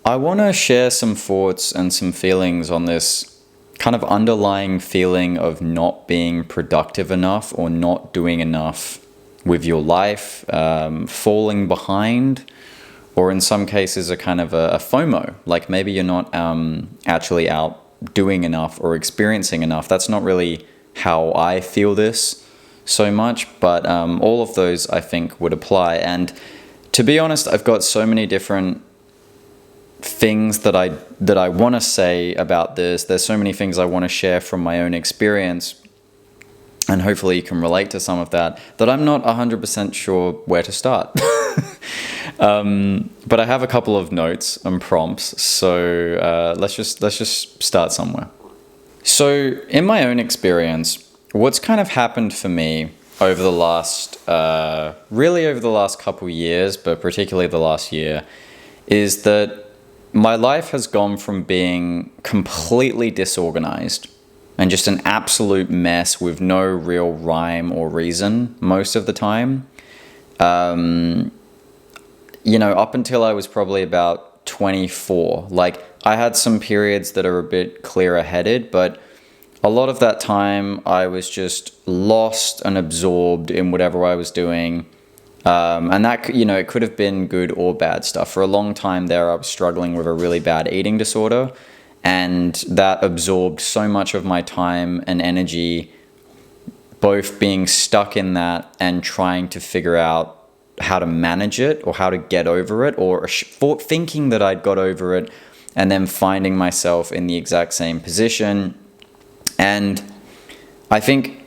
I want to share some thoughts and some feelings on this kind of underlying feeling of not being productive enough or not doing enough with your life, falling behind, or in some cases, a kind of a FOMO. Like maybe you're not actually out doing enough or experiencing enough. That's not really how I feel this so much, but all of those I think would apply. And to be honest, I've got so many different things that I want to say about this. There's so many things I want to share from my own experience, and hopefully you can relate to some of that I'm not 100% sure where to start. But I have a couple of notes and prompts, so let's just start somewhere. So in my own experience, what's kind of happened for me over the last really over the last couple years, but particularly the last year, is that my life has gone from being completely disorganized and just an absolute mess with no real rhyme or reason most of the time. Up until I was probably about 24, like I had some periods that are a bit clearer headed, but a lot of that time I was just lost and absorbed in whatever I was doing. And that, it could have been good or bad stuff. For a long time there, I was struggling with a really bad eating disorder, and that absorbed so much of my time and energy, both being stuck in that and trying to figure out how to manage it or how to get over it, or thinking that I'd got over it and then finding myself in the exact same position. And I think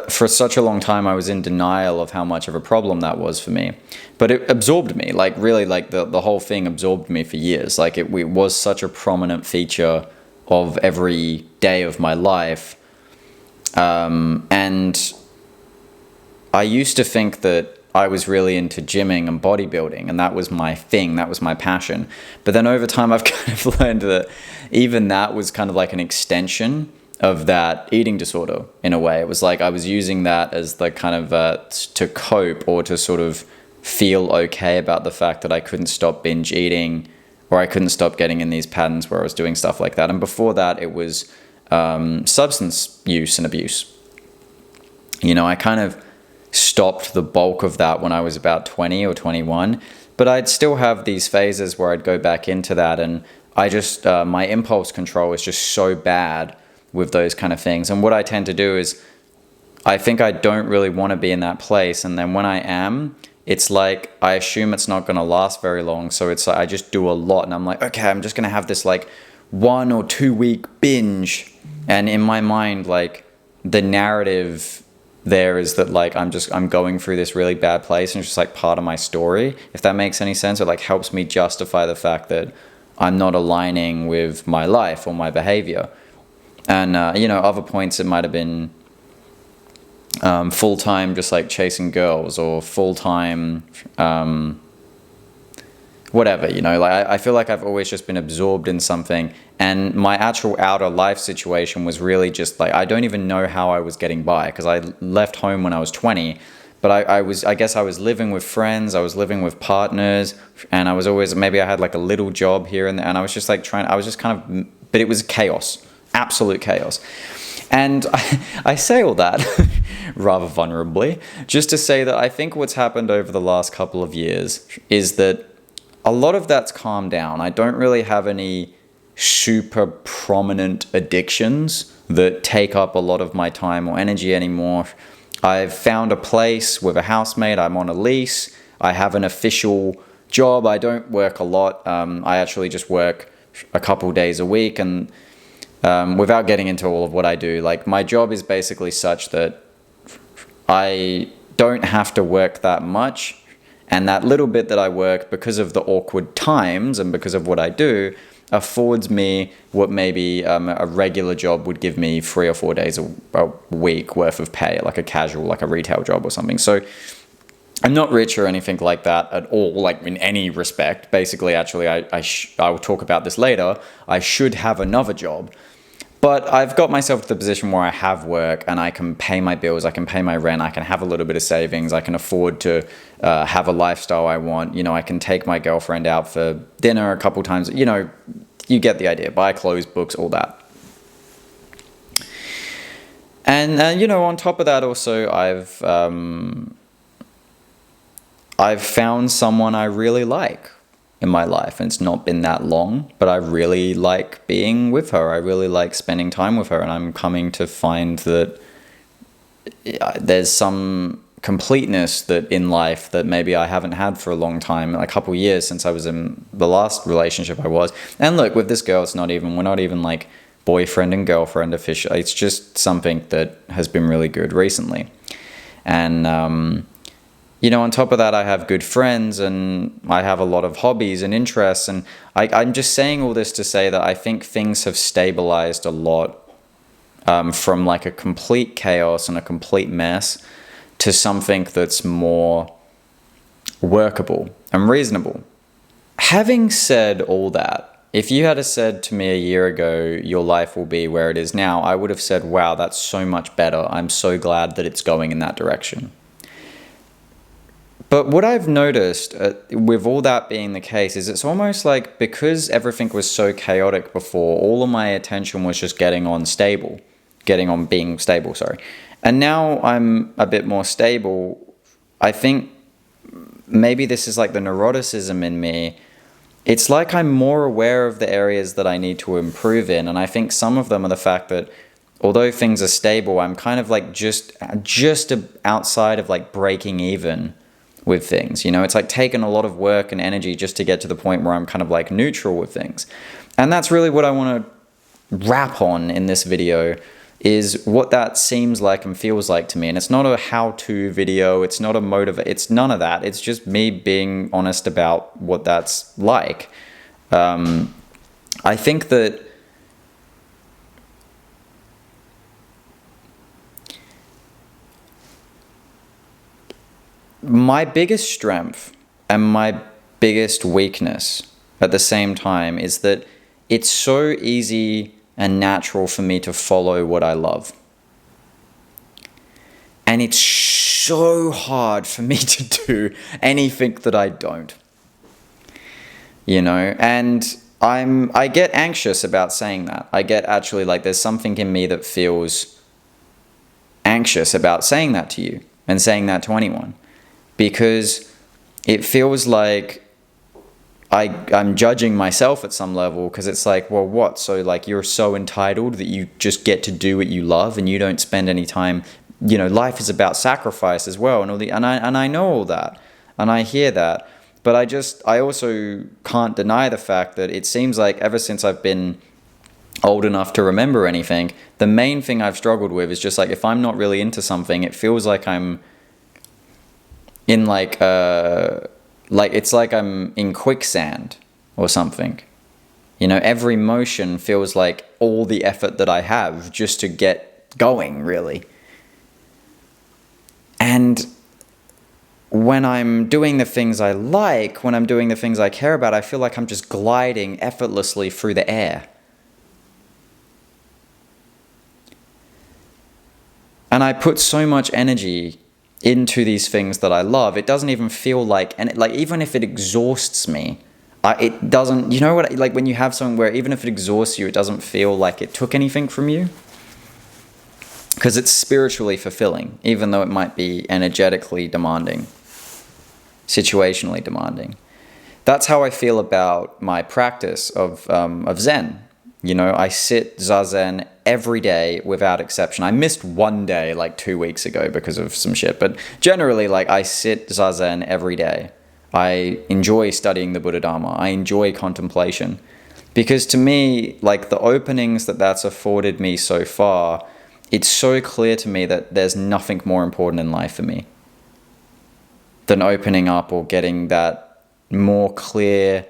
for such a long time, I was in denial of how much of a problem that was for me. But it absorbed me, like really, like the whole thing absorbed me for years. Like it was such a prominent feature of every day of my life. And I used to think that I was really into gymming and bodybuilding, and that was my thing, that was my passion. But then over time, I've kind of learned that even that was kind of like an extension of that eating disorder in a way. It was like I was using that as the kind of to cope or to sort of feel okay about the fact that I couldn't stop binge eating, or I couldn't stop getting in these patterns where I was doing stuff like that. And before that, it was substance use and abuse. I kind of stopped the bulk of that when I was about 20 or 21, but I'd still have these phases where I'd go back into that, and I just my impulse control is just so bad with those kind of things. And what I tend to do is I think I don't really want to be in that place, and then when I am, it's like I assume it's not going to last very long, so it's like I just do a lot, and I'm like, okay, I'm just going to have this like 1 or 2 week binge, and in my mind, like the narrative there is that like I'm going through this really bad place, and it's just like part of my story, if that makes any sense. It like helps me justify the fact that I'm not aligning with my life or my behavior. And other points it might have been full-time just like chasing girls, or full-time whatever, like I feel like I've always just been absorbed in something, and my actual outer life situation was really just like, I don't even know how I was getting by, because I left home when I was 20, but I guess I was living with friends, I was living with partners, and I was always, maybe I had like a little job here and there, and I was just like but it was chaos, absolute chaos. And I say all that rather vulnerably, just to say that I think what's happened over the last couple of years is that a lot of that's calmed down. I don't really have any super prominent addictions that take up a lot of my time or energy anymore. I've found a place with a housemate. I'm on a lease. I have an official job. I don't work a lot. I actually just work a couple days a week, and without getting into all of what I do, like my job is basically such that I don't have to work that much, and that little bit that I work, because of the awkward times and because of what I do, affords me what maybe a regular job would give me 3 or 4 days a week worth of pay, like a casual, like a retail job or something. So I'm not rich or anything like that at all, like in any respect. Basically, actually, I will talk about this later. I should have another job. But I've got myself to the position where I have work and I can pay my bills, I can pay my rent, I can have a little bit of savings, I can afford to have a lifestyle I want. You know, I can take my girlfriend out for dinner a couple times. You know, you get the idea. Buy clothes, books, all that. And you know, on top of that, also I've found someone I really like in my life, and it's not been that long, but I really like being with her. I really like spending time with her, and I'm coming to find that there's some completeness that in life that maybe I haven't had for a long time, a couple years since I was in the last relationship I was. And look, with this girl, we're not even like boyfriend and girlfriend official. It's just something that has been really good recently. And you know, on top of that, I have good friends and I have a lot of hobbies and interests. And I'm just saying all this to say that I think things have stabilized a lot from like a complete chaos and a complete mess to something that's more workable and reasonable. Having said all that, if you had said to me a year ago, your life will be where it is now, I would have said, wow, that's so much better. I'm so glad that it's going in that direction. But what I've noticed with all that being the case is it's almost like because everything was so chaotic before, all of my attention was just getting on being stable, sorry. And now I'm a bit more stable. I think maybe this is like the neuroticism in me. It's like I'm more aware of the areas that I need to improve in. And I think some of them are the fact that although things are stable, I'm kind of like just outside of like breaking even with things. You know, it's like taken a lot of work and energy just to get to the point where I'm kind of like neutral with things. And that's really what I want to wrap on in this video, is what that seems like and feels like to me. And it's not a how-to video, it's not a it's none of that. It's just me being honest about what that's like. I think that my biggest strength and my biggest weakness at the same time is that it's so easy and natural for me to follow what I love. And it's so hard for me to do anything that I don't. You know, and I get anxious about saying that. I get actually like there's something in me that feels anxious about saying that to you and saying that to anyone. Because it feels like I'm judging myself at some level, because it's like, well, what? So like you're so entitled that you just get to do what you love and you don't spend any time, you know, life is about sacrifice as well. And I know all that and I hear that, but I also can't deny the fact that it seems like ever since I've been old enough to remember anything, the main thing I've struggled with is just like, if I'm not really into something, it feels like I'm in like it's like I'm in quicksand or something. You know, every motion feels like all the effort that I have just to get going, really. And when I'm doing the things I like, when I'm doing the things I care about, I feel like I'm just gliding effortlessly through the air. And I put so much energy into these things that I love. It doesn't even feel like, and like even if it exhausts me, it doesn't, you know what, like when you have something where even if it exhausts you, it doesn't feel like it took anything from you, because it's spiritually fulfilling, even though it might be energetically demanding, situationally demanding. That's how I feel about my practice of Zen. You know, I sit Zazen every day without exception. I missed one day like 2 weeks ago because of some shit, but generally like I sit Zazen every day. I enjoy studying the Buddha Dharma. I enjoy contemplation, because to me, like the openings that's afforded me so far, it's so clear to me that there's nothing more important in life for me than opening up or getting that more clear,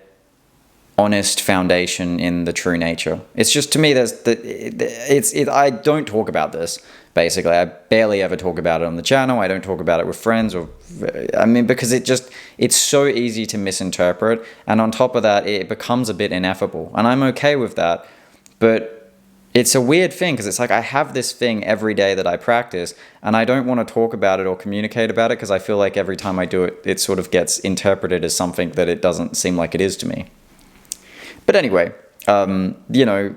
honest foundation in the true nature. It's just, to me, I don't talk about this, basically. I barely ever talk about it on the channel. I don't talk about it with friends, because it's so easy to misinterpret. And on top of that, it becomes a bit ineffable. And I'm okay with that. But it's a weird thing because it's like I have this thing every day that I practice, and I don't want to talk about it or communicate about it because I feel like every time I do it, it sort of gets interpreted as something that it doesn't seem like it is to me. But anyway, you know,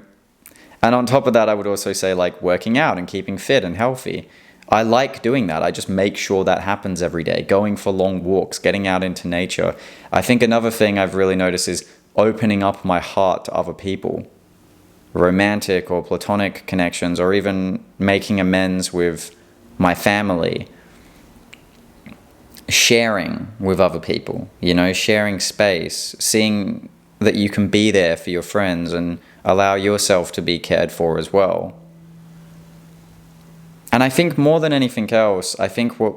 and on top of that, I would also say like working out and keeping fit and healthy. I like doing that. I just make sure that happens every day. Going for long walks, getting out into nature. I think another thing I've really noticed is opening up my heart to other people. Romantic or platonic connections, or even making amends with my family. Sharing with other people, you know, sharing space, seeing that you can be there for your friends and allow yourself to be cared for as well. And I think more than anything else, I think what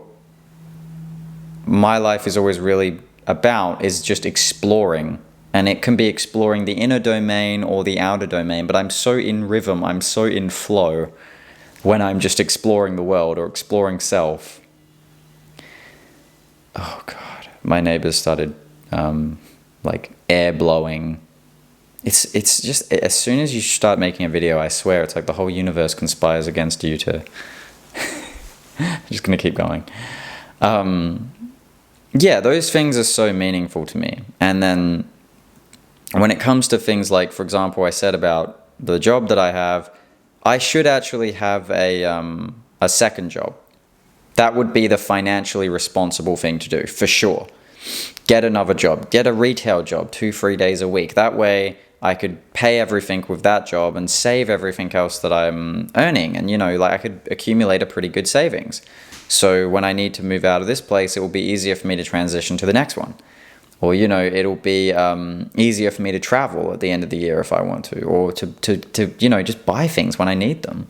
my life is always really about is just exploring. And it can be exploring the inner domain or the outer domain, but I'm so in rhythm, I'm so in flow when I'm just exploring the world or exploring self. Oh God, my neighbors started like air blowing. It's just, as soon as you start making a video, I swear, it's like the whole universe conspires against you to... I'm just going to keep going. Yeah, those things are so meaningful to me. And then when it comes to things like, for example, I said about the job that I have, I should actually have a second job. That would be the financially responsible thing to do, for sure. Get another job. Get a retail job 2-3 days a week. That way I could pay everything with that job and save everything else that I'm earning. And, you know, like I could accumulate a pretty good savings. So when I need to move out of this place, it will be easier for me to transition to the next one. Or, you know, it'll be easier for me to travel at the end of the year if I want to. Or to you know, just buy things when I need them.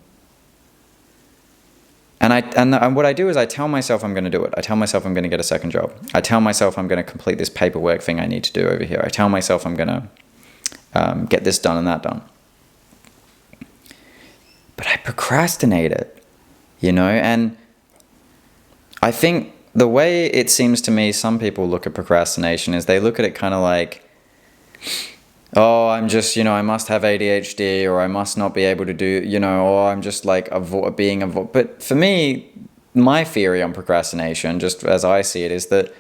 And what I do is I tell myself I'm going to do it. I tell myself I'm going to get a second job. I tell myself I'm going to complete this paperwork thing I need to do over here. I tell myself I'm going to get this done and that done. But I procrastinate it, you know? And I think the way it seems to me some people look at procrastination is they look at it kind of like, oh, I'm just, you know, I must have ADHD, or I must not be able to do, you know, or I'm just like But for me, my theory on procrastination, just as I see it, is that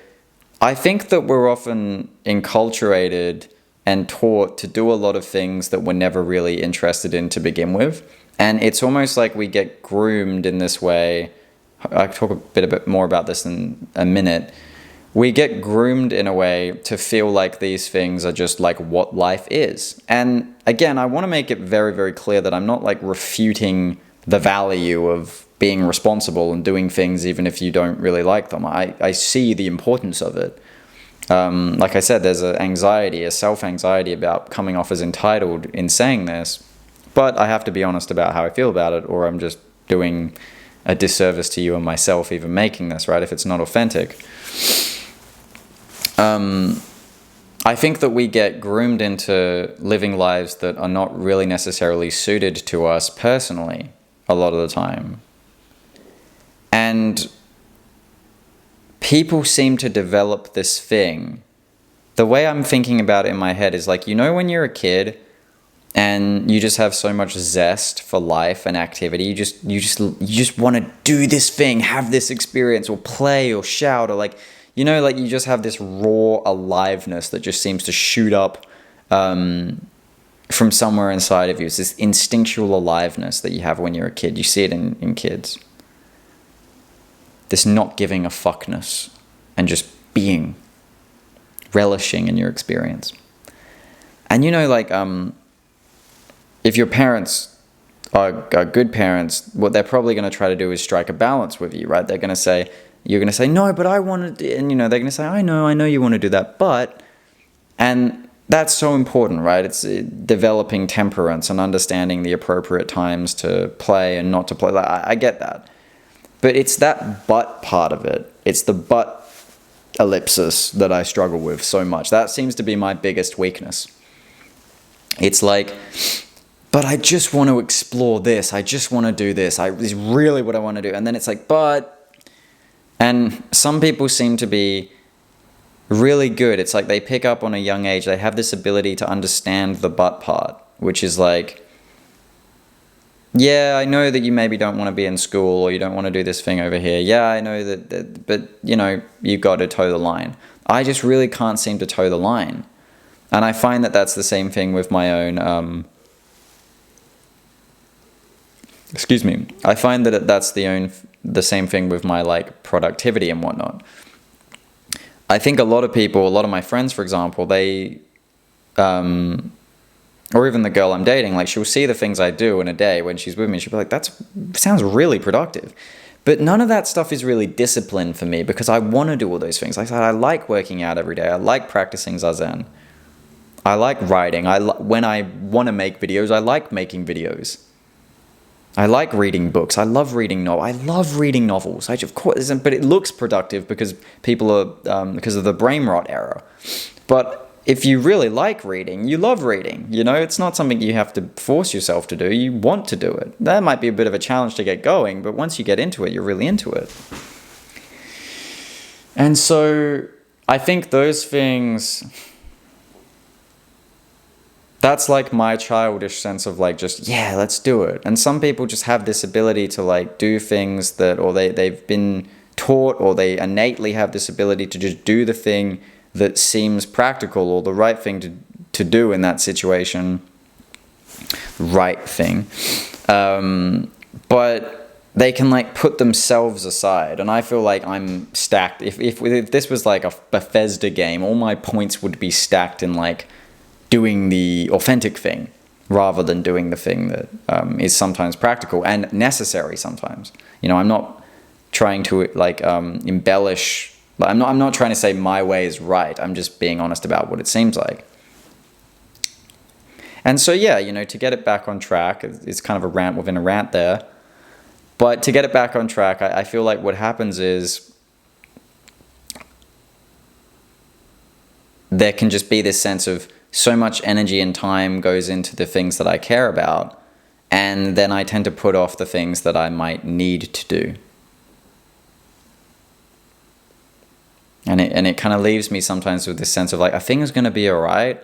I think that we're often enculturated and taught to do a lot of things that we're never really interested in to begin with. And it's almost like we get groomed in this way. I'll talk a bit more about this in a minute. We get groomed in a way to feel like these things are just like what life is. And again, I want to make it very, very clear that I'm not like refuting the value of being responsible and doing things even if you don't really like them. I see the importance of it. Like I said, there's a self-anxiety about coming off as entitled in saying this. But I have to be honest about how I feel about it, or I'm just doing a disservice to you and myself even making this, right, if it's not authentic. I think that we get groomed into living lives that are not really necessarily suited to us personally a lot of the time. And people seem to develop this thing. The way I'm thinking about it in my head is like, you know, when you're a kid and you just have so much zest for life and activity, you just want to do this thing, have this experience, or play or shout, or like, you know, like you just have this raw aliveness that just seems to shoot up from somewhere inside of you. It's this instinctual aliveness that you have when you're a kid. You see it in kids. This not giving a fuckness and just being, relishing in your experience. And you know, like, if your parents are good parents, what they're probably going to try to do is strike a balance with you, right? They're going to say, you're going to say, no, but I want to, and you know, they're going to say, I know you want to do that, but, and that's so important, right? It's developing temperance and understanding the appropriate times to play and not to play. Like, I get that. But it's that but part of it. It's the but ellipsis that I struggle with so much. That seems to be my biggest weakness. It's like, but I just want to explore this. I just want to do this. This is really what I want to do. And then it's like, but... And some people seem to be really good. It's like they pick up on a young age. They have this ability to understand the but part, which is like, yeah, I know that you maybe don't want to be in school or you don't want to do this thing over here. Yeah, I know that, but you know, you've got to toe the line. I just really can't seem to toe the line. And I find that that's the same thing with my own, excuse me. I find that that's the same thing with my like productivity and whatnot. I think a lot of people, a lot of my friends, for example, or even the girl I'm dating, like she'll see the things I do in a day when she's with me. She'll be like, that sounds really productive. But none of that stuff is really discipline for me because I want to do all those things. Like I said, I like working out every day. I like practicing Zazen. I like writing. When I want to make videos, I like making videos. I like reading books. I love reading novels. I love reading novels. Of course, but it looks productive because people are because of the brain rot era. But if you really like reading, you love reading. You know, it's not something you have to force yourself to do. You want to do it. That might be a bit of a challenge to get going, but once you get into it, you're really into it. And so I think those things, that's like my childish sense of like just, yeah, let's do it. And some people just have this ability to like do things that, or they've been taught, or they innately have this ability to just do the thing that seems practical or the right thing to do in that situation. Right thing. But they can like put themselves aside. And I feel like I'm stacked. If this was like a Bethesda game, all my points would be stacked in like doing the authentic thing rather than doing the thing that is sometimes practical and necessary sometimes. You know, I'm not trying to like embellish. I'm not trying to say my way is right. I'm just being honest about what it seems like. And so, yeah, you know, to get it back on track, it's kind of a rant within a rant there. But to get it back on track, I feel like what happens is there can just be this sense of so much energy and time goes into the things that I care about. And then I tend to put off the things that I might need to do. And it kind of leaves me sometimes with this sense of like, a thing is going to be all right.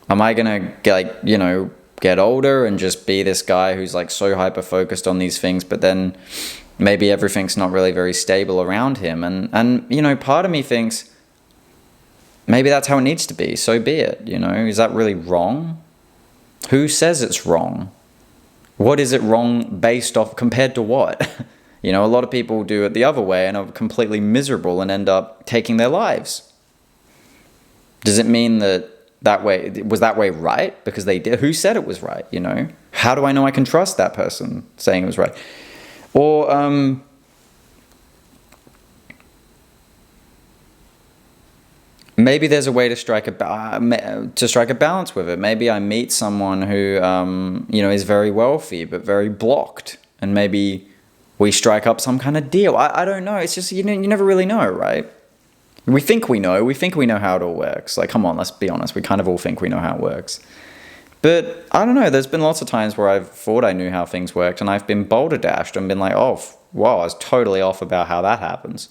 Am I going to get older and just be this guy who's like so hyper focused on these things, but then maybe everything's not really very stable around him. And you know, part of me thinks maybe that's how it needs to be. So be it. You know, is that really wrong? Who says it's wrong? What is it wrong based off, compared to what? You know, a lot of people do it the other way and are completely miserable and end up taking their lives. Does it mean that was that way right? Because they did. Who said it was right, you know? How do I know I can trust that person saying it was right? Or, maybe there's a way to strike a balance with it. Maybe I meet someone who, you know, is very wealthy but very blocked, and maybe we strike up some kind of deal. I don't know. It's just, you never really know, right? We think we know. We think we know how it all works. Like, come on, let's be honest. We kind of all think we know how it works. But I don't know. There's been lots of times where I've thought I knew how things worked, and I've been boulder dashed and been like, oh, wow, I was totally off about how that happens.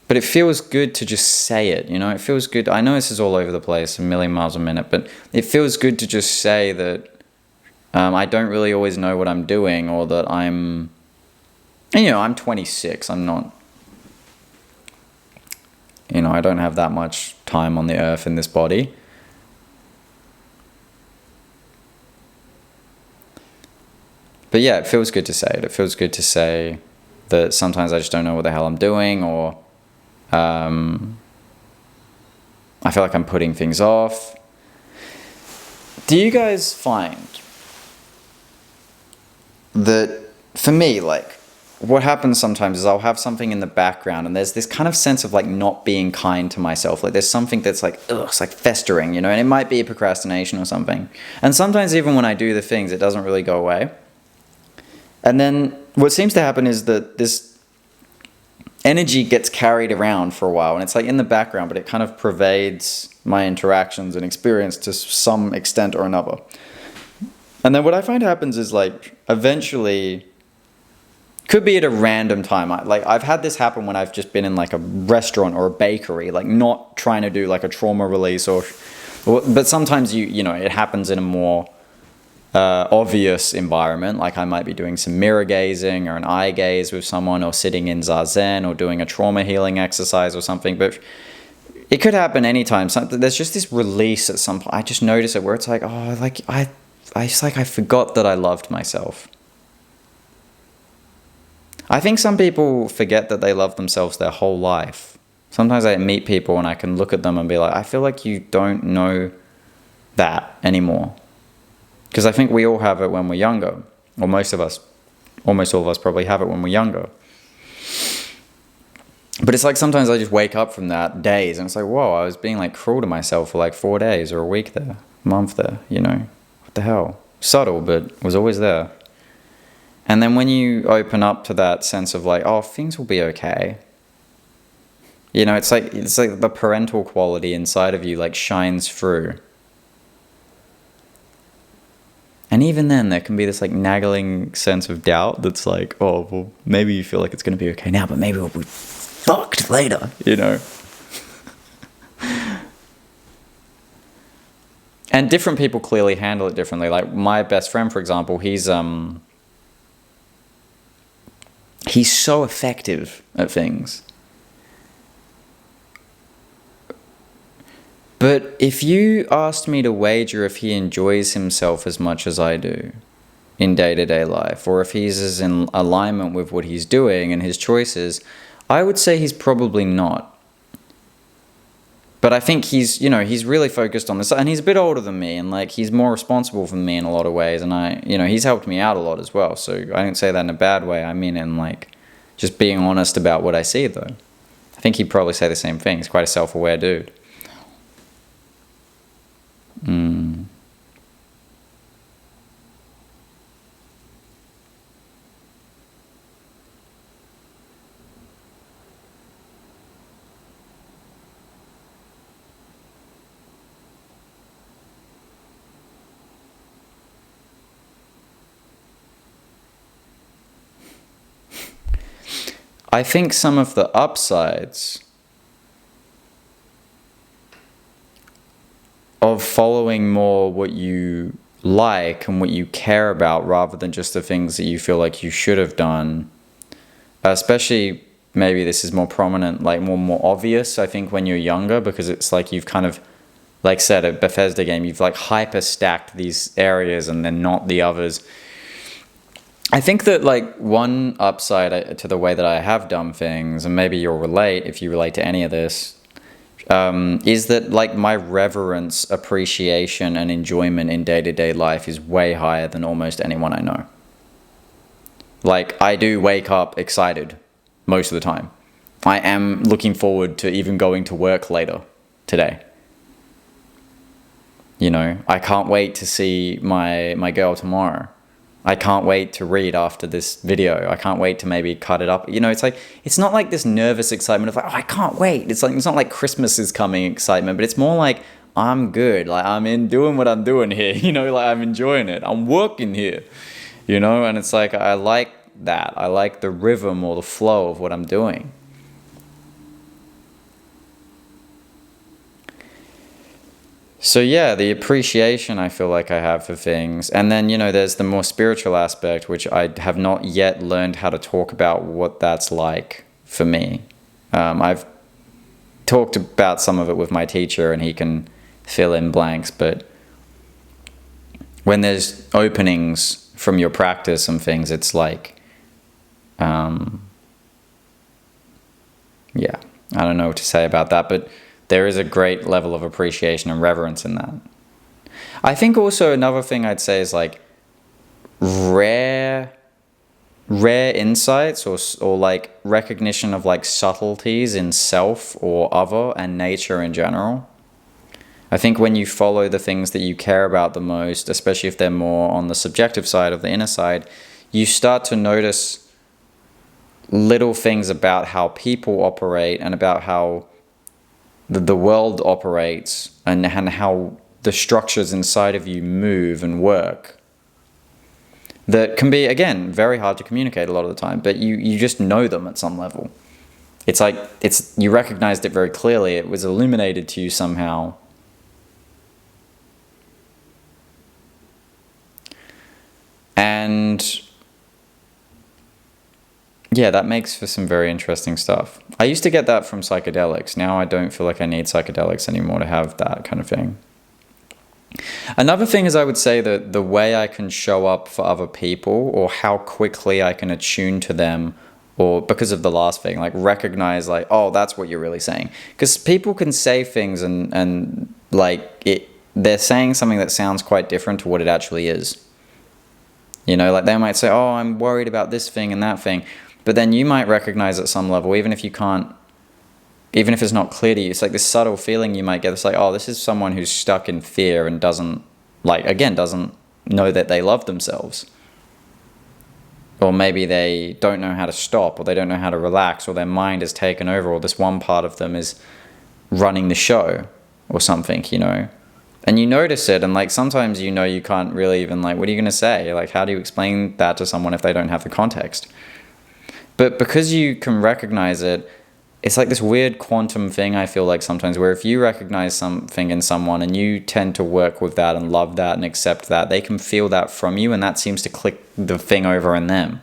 But it feels good to just say it, you know? It feels good. I know this is all over the place, a million miles a minute, but it feels good to just say that I don't really always know what I'm doing, or that I'm 26. I'm not, I don't have that much time on the earth in this body. But yeah, it feels good to say it. It feels good to say that sometimes I just don't know what the hell I'm doing, or I feel like I'm putting things off. Do you guys find that, for me, like, what happens sometimes is I'll have something in the background and there's this kind of sense of like not being kind to myself. Like there's something that's like, it's like festering, and it might be a procrastination or something. And sometimes even when I do the things, it doesn't really go away. And then what seems to happen is that this energy gets carried around for a while, and it's like in the background, but it kind of pervades my interactions and experience to some extent or another. And then what I find happens is, like, eventually Could be at a random time. I've had this happen when I've just been in like a restaurant or a bakery, like not trying to do like a trauma release but sometimes it happens in a more obvious environment. Like I might be doing some mirror gazing or an eye gaze with someone, or sitting in zazen, or doing a trauma healing exercise or something. But it could happen anytime. There's just this release at some point. I just notice it where it's like, oh, like I forgot that I loved myself. I think some people forget that they love themselves their whole life. Sometimes I meet people and I can look at them and be like, I feel like you don't know that anymore. Because I think we all have it when we're younger. Or most of us, almost all of us probably have it when we're younger. But it's like sometimes I just wake up from that days and it's like, whoa, I was being like cruel to myself for like 4 days or a week there, a month there, What the hell? Subtle, but was always there. And then when you open up to that sense of like, oh, things will be okay. It's like the parental quality inside of you like shines through. And even then there can be this like nagging sense of doubt that's like, oh, well, maybe you feel like it's going to be okay now, but maybe we'll be fucked later, And different people clearly handle it differently. Like my best friend, for example, he's so effective at things. But if you asked me to wager if he enjoys himself as much as I do in day-to-day life, or if he's as in alignment with what he's doing and his choices, I would say he's probably not. But I think he's really focused on this, and he's a bit older than me, and like he's more responsible for me in a lot of ways, and he's helped me out a lot as well. So I don't say that in a bad way. I mean in like just being honest about what I see, though. I think he'd probably say the same thing. He's quite a self-aware dude. I think some of the upsides of following more what you like and what you care about rather than just the things that you feel like you should have done, especially maybe this is more prominent, like more obvious, I think, when you're younger, because it's like you've kind of, like said, a Bethesda game, you've like hyper stacked these areas and then not the others. I think that like one upside to the way that I have done things, and maybe you'll relate if you relate to any of this, is that like my reverence, appreciation, and enjoyment in day-to-day life is way higher than almost anyone I know. Like I do wake up excited most of the time. I am looking forward to even going to work later today. I can't wait to see my girl tomorrow. I can't wait to read after this video. I can't wait to maybe cut it up. It's like, it's not like this nervous excitement of like, oh, I can't wait. It's like, it's not like Christmas is coming excitement, but it's more like, I'm good. Like I'm in doing what I'm doing here. Like I'm enjoying it. I'm working here, and it's like, I like that. I like the rhythm or the flow of what I'm doing. So yeah, the appreciation I feel like I have for things. And then, there's the more spiritual aspect, which I have not yet learned how to talk about what that's like for me. I've talked about some of it with my teacher and he can fill in blanks, but when there's openings from your practice and things, it's like, yeah, I don't know what to say about that, but there is a great level of appreciation and reverence in that. I think also another thing I'd say is like rare insights or like recognition of like subtleties in self or other and nature in general. I think when you follow the things that you care about the most, especially if they're more on the subjective side of the inner side, you start to notice little things about how people operate and about how the world operates and how the structures inside of you move and work. that can be, again, very hard to communicate a lot of the time, but you just know them at some level. It's like, you recognized it very clearly. It was illuminated to you somehow. And yeah, that makes for some very interesting stuff. I used to get that from psychedelics. Now I don't feel like I need psychedelics anymore to have that kind of thing. Another thing is, I would say that the way I can show up for other people, or how quickly I can attune to them, or because of the last thing, like recognize like, oh, that's what you're really saying. Because people can say things and like they're saying something that sounds quite different to what it actually is. You know, like they might say, oh, I'm worried about this thing and that thing. But then you might recognize at some level, even if it's not clear to you, it's like this subtle feeling you might get. It's like, oh, this is someone who's stuck in fear and doesn't know that they love themselves. Or maybe they don't know how to stop, or they don't know how to relax, or their mind is taken over, or this one part of them is running the show or something, you know. And you notice it, and like sometimes you know you can't really even, like, what are you going to say? Like, how do you explain that to someone if they don't have the context? But because you can recognize it, it's like this weird quantum thing, I feel like sometimes, where if you recognize something in someone and you tend to work with that and love that and accept that, they can feel that from you, and that seems to click the thing over in them.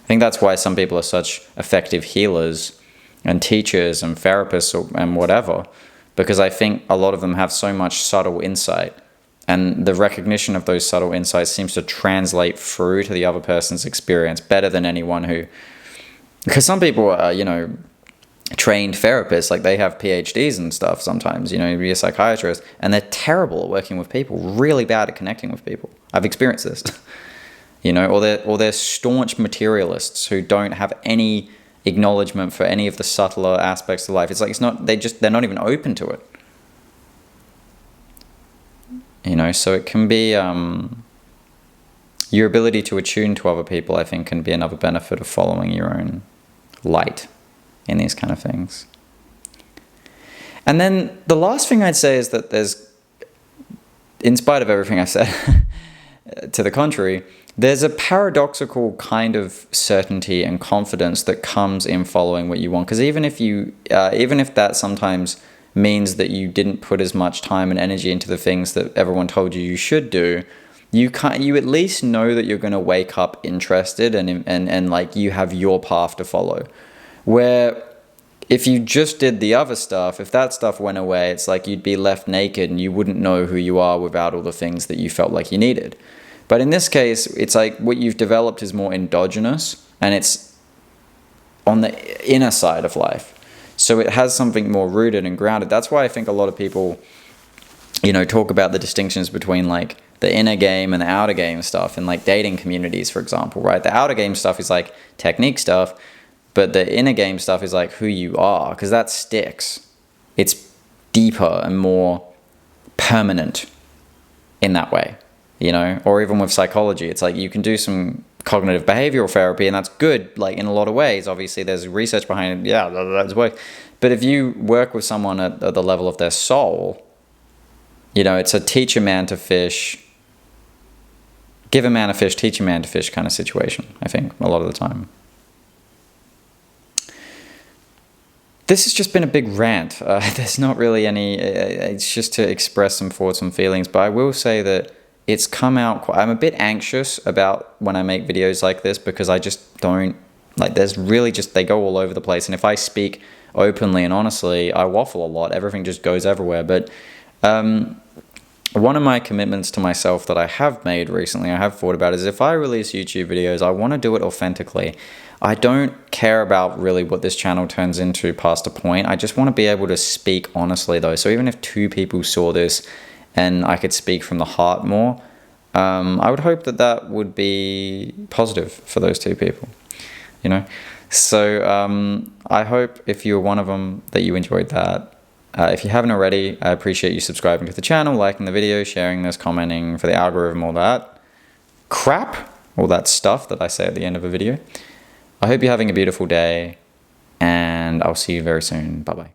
I think that's why some people are such effective healers and teachers and therapists and whatever, because I think a lot of them have so much subtle insight, and the recognition of those subtle insights seems to translate through to the other person's experience better than anyone who... Because some people are, you know, trained therapists, like they have PhDs and stuff sometimes, you know, be a psychiatrist, and they're terrible at working with people, really bad at connecting with people. I've experienced this, you know, or they're staunch materialists who don't have any acknowledgement for any of the subtler aspects of life. It's like, they're not even open to it. You know, so it can be, your ability to attune to other people, I think, can be another benefit of following your own light in these kind of things. And then the last thing I'd say is that there's, in spite of everything I said to the contrary, there's a paradoxical kind of certainty and confidence that comes in following what you want. Because even if that sometimes means that you didn't put as much time and energy into the things that everyone told you should do, you at least know that you're going to wake up interested and like you have your path to follow. Where if you just did the other stuff, if that stuff went away, it's like you'd be left naked and you wouldn't know who you are without all the things that you felt like you needed. But in this case, it's like what you've developed is more endogenous, and it's on the inner side of life. So it has something more rooted and grounded. That's why I think a lot of people, you know, talk about the distinctions between like the inner game and the outer game stuff in like dating communities, for example, right? The outer game stuff is like technique stuff, but the inner game stuff is like who you are, because that sticks. It's deeper and more permanent in that way, you know? Or even with psychology, it's like you can do some cognitive behavioral therapy, and that's good, like in a lot of ways. Obviously, there's research behind it. Yeah, that's work. But if you work with someone at the level of their soul, you know, it's a teach a man to fish, give a man a fish, teach a man to fish kind of situation, I think, a lot of the time. This has just been a big rant. There's not really any... it's just to express some thoughts and feelings. But I will say that it's come out... I'm a bit anxious about when I make videos like this, because I just don't... Like, there's really just... They go all over the place. And if I speak openly and honestly, I waffle a lot. Everything just goes everywhere. But one of my commitments to myself that I have made recently, I have thought about, is if I release YouTube videos, I want to do it authentically. I don't care about really what this channel turns into past a point. I just want to be able to speak honestly, though. So even if 2 people saw this and I could speak from the heart more, I would hope that that would be positive for those 2 people, you know? So I hope if you're one of them that you enjoyed that. If you haven't already, I appreciate you subscribing to the channel, liking the video, sharing this, commenting for the algorithm, all that crap, all that stuff that I say at the end of a video. I hope you're having a beautiful day, and I'll see you very soon. Bye-bye.